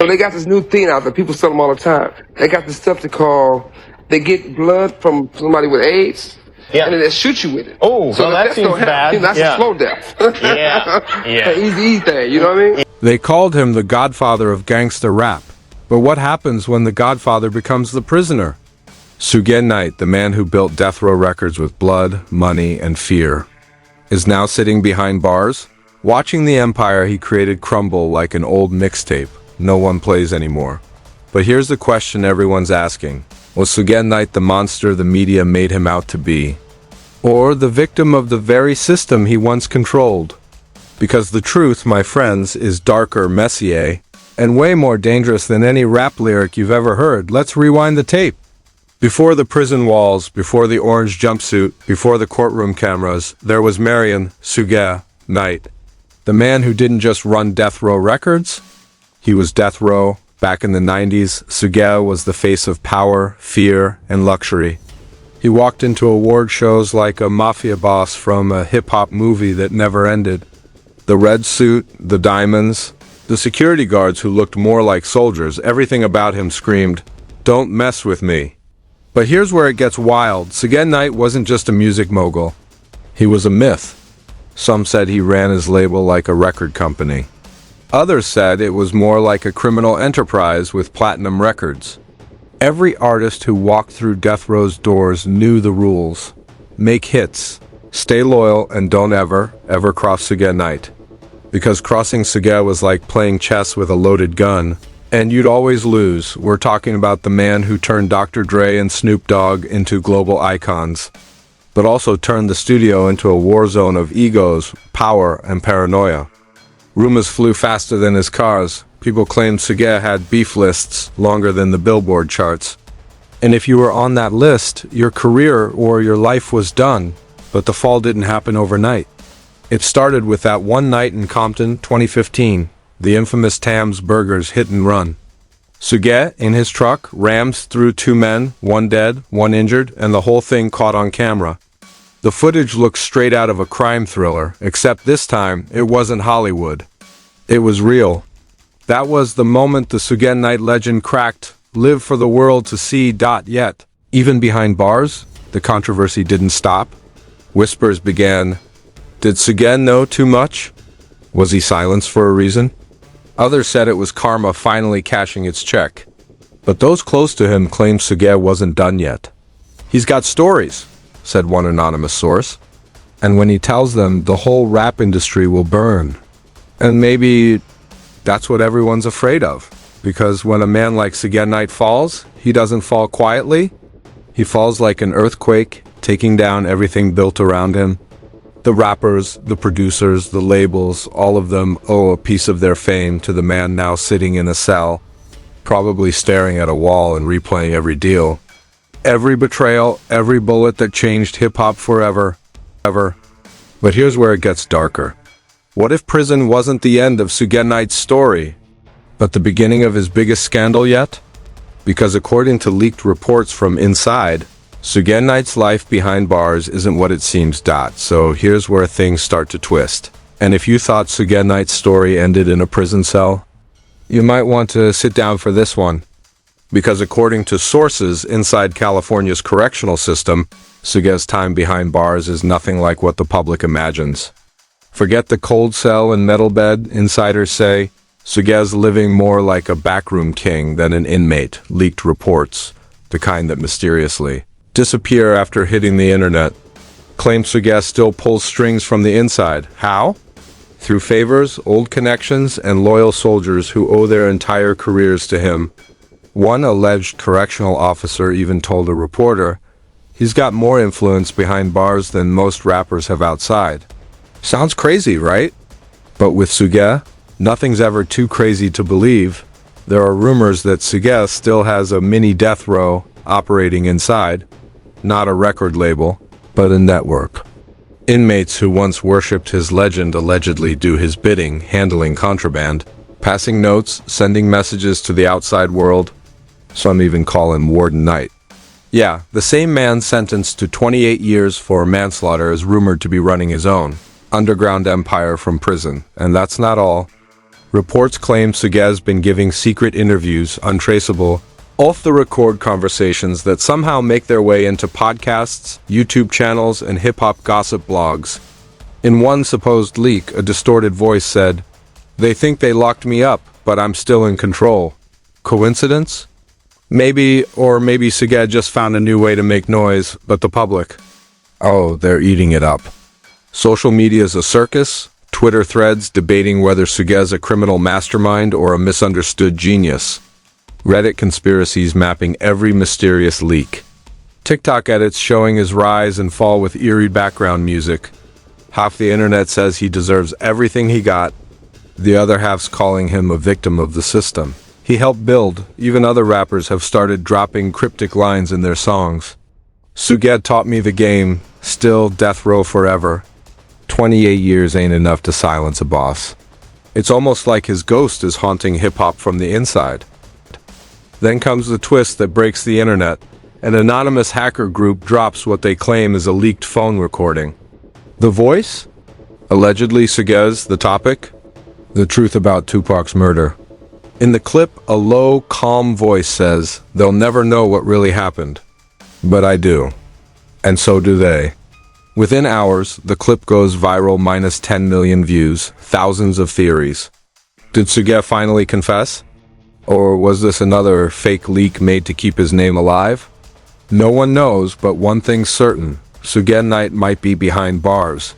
So they got this new thing out that people sell them all the time. They got this stuff they get blood from somebody with AIDS. Yeah. And then they shoot you with it. Oh, so that seems bad. That's a slow death. Yeah. An easy thing, you know what I mean? They called him the godfather of gangsta rap. But what happens when the godfather becomes the prisoner? Suge Knight, the man who built Death Row Records with blood, money, and fear, is now sitting behind bars, watching the empire he created crumble like an old mixtape no one plays anymore. But here's the question everyone's asking. Was Suge Knight the monster the media made him out to be? Or the victim of the very system he once controlled? Because the truth, my friends, is darker, messier, and way more dangerous than any rap lyric you've ever heard. Let's rewind the tape. Before the prison walls, before the orange jumpsuit, before the courtroom cameras, there was Marion Suge Knight, the man who didn't just run Death Row Records. He was Death Row. Back in the 90s, Suge was the face of power, fear, and luxury. He walked into award shows like a mafia boss from a hip-hop movie that never ended. The red suit, the diamonds, the security guards who looked more like soldiers, everything about him screamed, "Don't mess with me." But here's where it gets wild. Suge Knight wasn't just a music mogul. He was a myth. Some said he ran his label like a record company. Others said it was more like a criminal enterprise with platinum records. Every artist who walked through Death Row's doors knew the rules. Make hits, stay loyal, and don't ever cross Suge Knight. Because crossing Suge was like playing chess with a loaded gun, and you'd always lose. We're talking about the man who turned Dr. Dre and Snoop Dogg into global icons, but also turned the studio into a war zone of egos, power, and paranoia. Rumors flew faster than his cars. People claimed Suge had beef lists longer than the Billboard charts. And if you were on that list, your career or your life was done. But the fall didn't happen overnight. It started with that one night in Compton, 2015, the infamous Tam's Burgers hit and run. Suge, in his truck, rams through two men, one dead, one injured, and the whole thing caught on camera. The footage looks straight out of a crime thriller, except this time, it wasn't Hollywood. It was real. That was the moment the Suge Knight legend cracked, live for the world to see. Yet, even behind bars, the controversy didn't stop. Whispers began. Did Suge know too much? Was he silenced for a reason? Others said it was karma finally cashing its check. But those close to him claimed Suge wasn't done yet. He's got stories, said one anonymous source. And when he tells them, the whole rap industry will burn. And maybe that's what everyone's afraid of. Because when a man like Suge Knight falls, he doesn't fall quietly. He falls like an earthquake, taking down everything built around him. The rappers, the producers, the labels, all of them owe a piece of their fame to the man now sitting in a cell, probably staring at a wall and replaying every deal. Every betrayal, every bullet that changed hip-hop forever. But here's where it gets darker. What if prison wasn't the end of Suge Knight's story, but the beginning of his biggest scandal yet? Because according to leaked reports from inside, Suge Knight's life behind bars isn't what it seems. So here's where things start to twist. And if you thought Suge Knight's story ended in a prison cell, you might want to sit down for this one. Because according to sources inside California's correctional system, Suge's time behind bars is nothing like what the public imagines. Forget the cold cell and metal bed, insiders say. Suge's living more like a backroom king than an inmate, leaked reports, the kind that mysteriously disappear after hitting the internet. Claim Suge still pulls strings from the inside. How? Through favors, old connections, and loyal soldiers who owe their entire careers to him. One alleged correctional officer even told a reporter, he's got more influence behind bars than most rappers have outside. Sounds crazy, right? But with Suge, nothing's ever too crazy to believe. There are rumors that Suge still has a mini death row operating inside. Not a record label, but a network. Inmates who once worshipped his legend allegedly do his bidding, handling contraband, passing notes, sending messages to the outside world. Some even call him Warden Knight. Yeah, the same man sentenced to 28 years for manslaughter is rumored to be running his own underground empire from prison. And that's not all. Reports claim Suge's been giving secret interviews, untraceable, off-the-record conversations that somehow make their way into podcasts, YouTube channels, and hip-hop gossip blogs. In one supposed leak, a distorted voice said, "They think they locked me up, but I'm still in control." Coincidence? Maybe Suge just found a new way to make noise, but the public, oh, they're eating it up. Social media's a circus, Twitter threads debating whether Suge's a criminal mastermind or a misunderstood genius. Reddit conspiracies mapping every mysterious leak. TikTok edits showing his rise and fall with eerie background music. Half the internet says he deserves everything he got. The other half's calling him a victim of the system he helped build. Even other rappers have started dropping cryptic lines in their songs. Suge taught me the game, still death row forever. 28 years ain't enough to silence a boss. It's almost like his ghost is haunting hip-hop from the inside. Then comes the twist that breaks the internet. An anonymous hacker group drops what they claim is a leaked phone recording. The voice? Allegedly Suge's, the topic? The truth about Tupac's murder. In the clip, a low, calm voice says, "They'll never know what really happened." But I do. And so do they. Within hours, the clip goes viral, minus 10 million views, thousands of theories. Did Suge finally confess? Or was this another fake leak made to keep his name alive? No one knows, but one thing's certain. Suge Knight might be behind bars.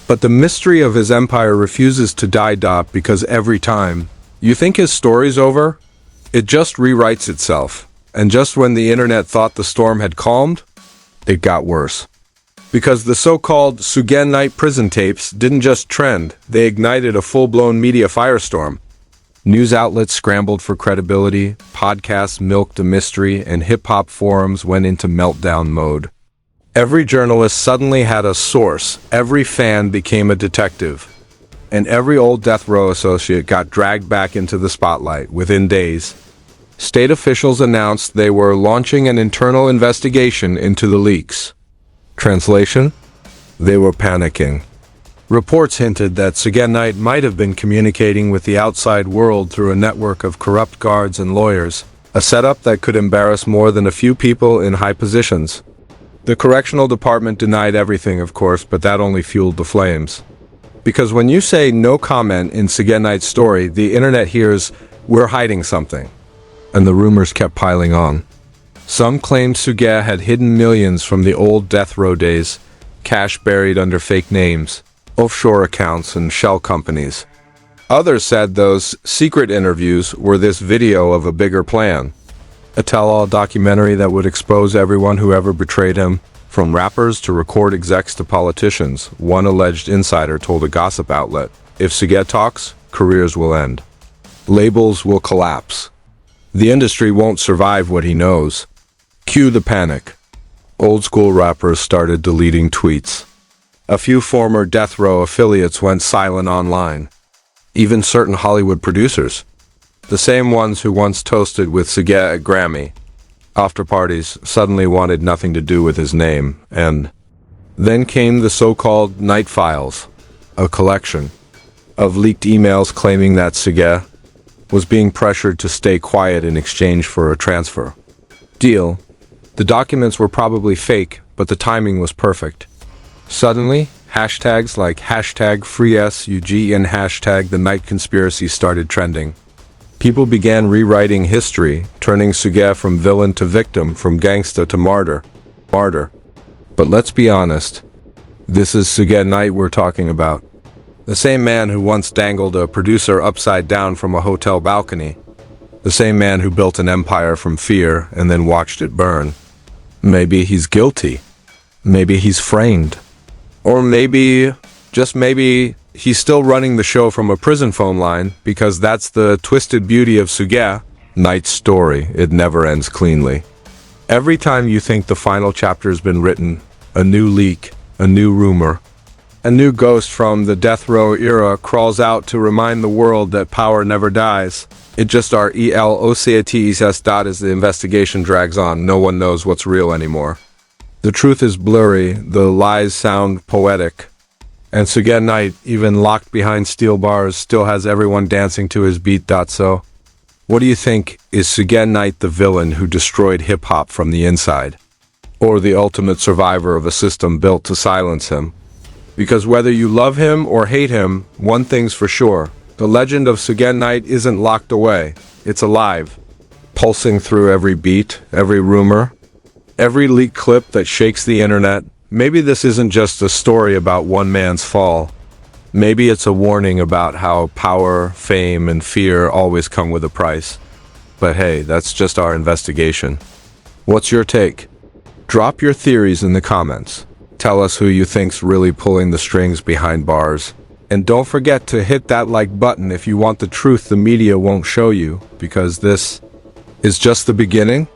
But the mystery of his empire refuses to die. Because every time you think his story's over, it just rewrites itself. And just when the internet thought the storm had calmed, it got worse. Because the so-called Suge Knight prison tapes didn't just trend, they ignited a full-blown media firestorm. News outlets scrambled for credibility, podcasts milked a mystery, and hip-hop forums went into meltdown mode. Every journalist suddenly had a source, every fan became a detective, and every old death row associate got dragged back into the spotlight within days. State officials announced they were launching an internal investigation into the leaks. Translation? They were panicking. Reports hinted that Suge Knight might have been communicating with the outside world through a network of corrupt guards and lawyers, a setup that could embarrass more than a few people in high positions. The correctional department denied everything, of course, but that only fueled the flames. Because when you say no comment in Suge Knight's story, the internet hears, "We're hiding something." And the rumors kept piling on. Some claimed Suge had hidden millions from the old death row days, cash buried under fake names, offshore accounts, and shell companies. Others said those secret interviews were this video of a bigger plan. A tell-all documentary that would expose everyone who ever betrayed him, from rappers to record execs to politicians. One alleged insider told a gossip outlet, "If Suge talks, careers will end. Labels will collapse. The industry won't survive what he knows." Cue the panic. Old school rappers started deleting tweets. A few former death row affiliates went silent online. Even certain Hollywood producers, the same ones who once toasted with Suge at Grammy after parties, suddenly wanted nothing to do with his name. And then came the so-called Night Files, a collection of leaked emails claiming that Suge was being pressured to stay quiet in exchange for a transfer deal. The documents were probably fake, but the timing was perfect. Suddenly, hashtags like #FreeSUG and #The Night Conspiracy started trending. People began rewriting history, turning Suge from villain to victim, from gangsta to martyr. But let's be honest, this is Suge Knight we're talking about. The same man who once dangled a producer upside down from a hotel balcony. The same man who built an empire from fear and then watched it burn. Maybe he's guilty. Maybe he's framed. Or maybe, just maybe, he's still running the show from a prison phone line, because that's the twisted beauty of Suge Knight's story. It never ends cleanly. Every time you think the final chapter's been written, a new leak, a new rumor, a new ghost from the death row era crawls out to remind the world that power never dies. It just relocates as the investigation drags on. No one knows what's real anymore. The truth is blurry, the lies sound poetic, And Suge Knight, even locked behind steel bars, still has everyone dancing to his beat. So, what do you think? Is Suge Knight the villain who destroyed hip-hop from the inside? Or the ultimate survivor of a system built to silence him? Because whether you love him or hate him, one thing's for sure. The legend of Suge Knight isn't locked away. It's alive, pulsing through every beat, every rumor, every leaked clip that shakes the internet. Maybe this isn't just a story about one man's fall. Maybe it's a warning about how power, fame, and fear always come with a price. But hey, that's just our investigation. What's your take? Drop your theories in the comments. Tell us who you think's really pulling the strings behind bars. And don't forget to hit that like button if you want the truth the media won't show you, because this is just the beginning.